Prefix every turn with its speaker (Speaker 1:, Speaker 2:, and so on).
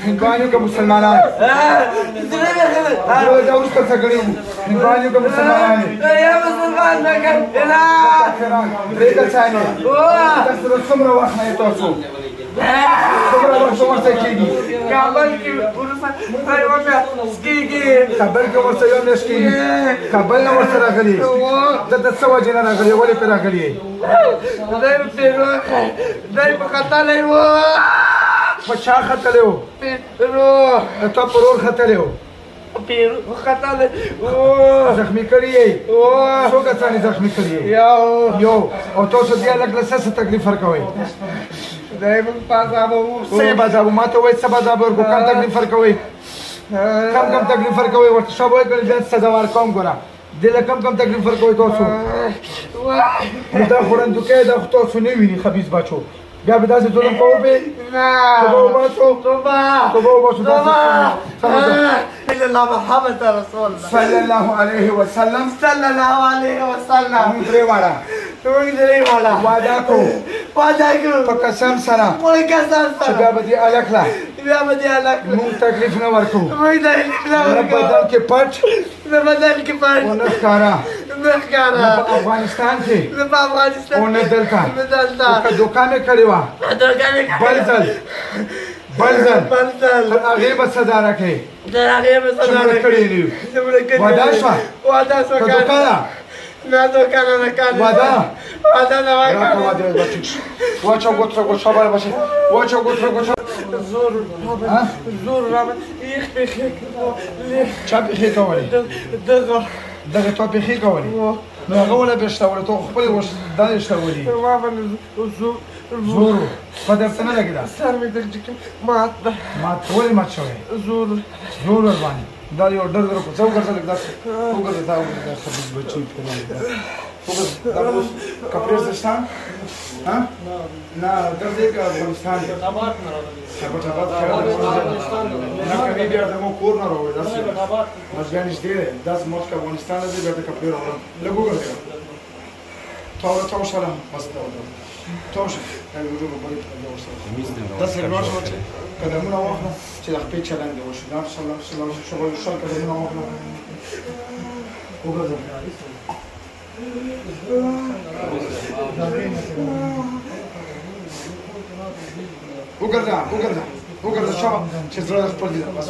Speaker 1: هندوانیو که مسلمانان دا وروسته څه کړي وو هندوانیو که مسلمانان
Speaker 2: یا مسلمان نه کړ
Speaker 1: پرېږده څانګې تاسو سره څومره وخت نه یې تاسو څومره وخت ورته کېږي
Speaker 2: کابل کې ورسره یوه میاشت کېږي
Speaker 1: کابل کې ورته یوه میاشت کېږي کابل نه ورته راغلي دلته څه وجې نه راغلي ولې پرې راغلي یې
Speaker 2: دی دی په ختلی و
Speaker 1: په چا ختلی و
Speaker 2: پیرو
Speaker 1: د تا په رور ختلی و
Speaker 2: پیرو ختلی و
Speaker 1: زخمي کړي یې څو کسان یې زخمي کړي یې یو او تاسو دې هلک له څه تکلیف ورکوئ
Speaker 2: دی موږ په عذابه وو
Speaker 1: څه عذاب ما ته وایي څه به عذاب ورکړو کم تکلیف ورکوئ کم تکلیف ورکوئ ورته ښه به وایي بیا سزا ورکوم ګوره دې له کم تکلیف ورکوئ تاسو دا خوړندوکی دا خو تاسو نه ویني خبیث بچو بیا به داسې ظلم کوو پې توبه وباسو توبه وباسو
Speaker 2: إلا الله محمد رسول الله
Speaker 1: صلی الله علیه وسلم
Speaker 2: صلى الله عليه وسلم
Speaker 1: موږ درې واړه وعده کوو په قسم سره چې بیا به دې هلک له موږ تکلیف نه ورکوو نه بدن کې پټ ونه ښکاره نه په افغانستان کې او نه دلته که دوکه مې کړې وه بل ځل تر هغې به سزا راکړې چې مړه کړې نه یو وعده شوه که دوکه ده وعده راکړه وعده به ټیک شي واچوه ګوتره ګوچه باید باشي واچوه ګوتره ګوچه
Speaker 2: زور رابط یخ پېښې
Speaker 1: چا پېښې کولې دغه تا پېښې کولې نو هغه ولې بې شتولې تو خپلې دا یې شتولې زور په درته نه لګېده
Speaker 2: سر مې مات ده
Speaker 1: مات ولې مات شوی
Speaker 2: زور
Speaker 1: ورباندې دا یو ډر در څه وګرځه لږ داسې وګرځه دا وګرځه خبیث بچي وګرځه دا اوس کپړې زده شته نه ګرځې که افغانستان یې نه کوي بیا زموږ کور نه راوړي داسې مزګا نږدې دی داسې مخکې افغانستان ته ځي بیا د کپړې راوړم لږ وګرځه توشه بس توشه داسې لږ ورشه چې قدمونه واخله چې د خپې چلند دې وشي دا شل قدمونه واخله وګرځه وګرځه شابه چې زړه خپل دي بس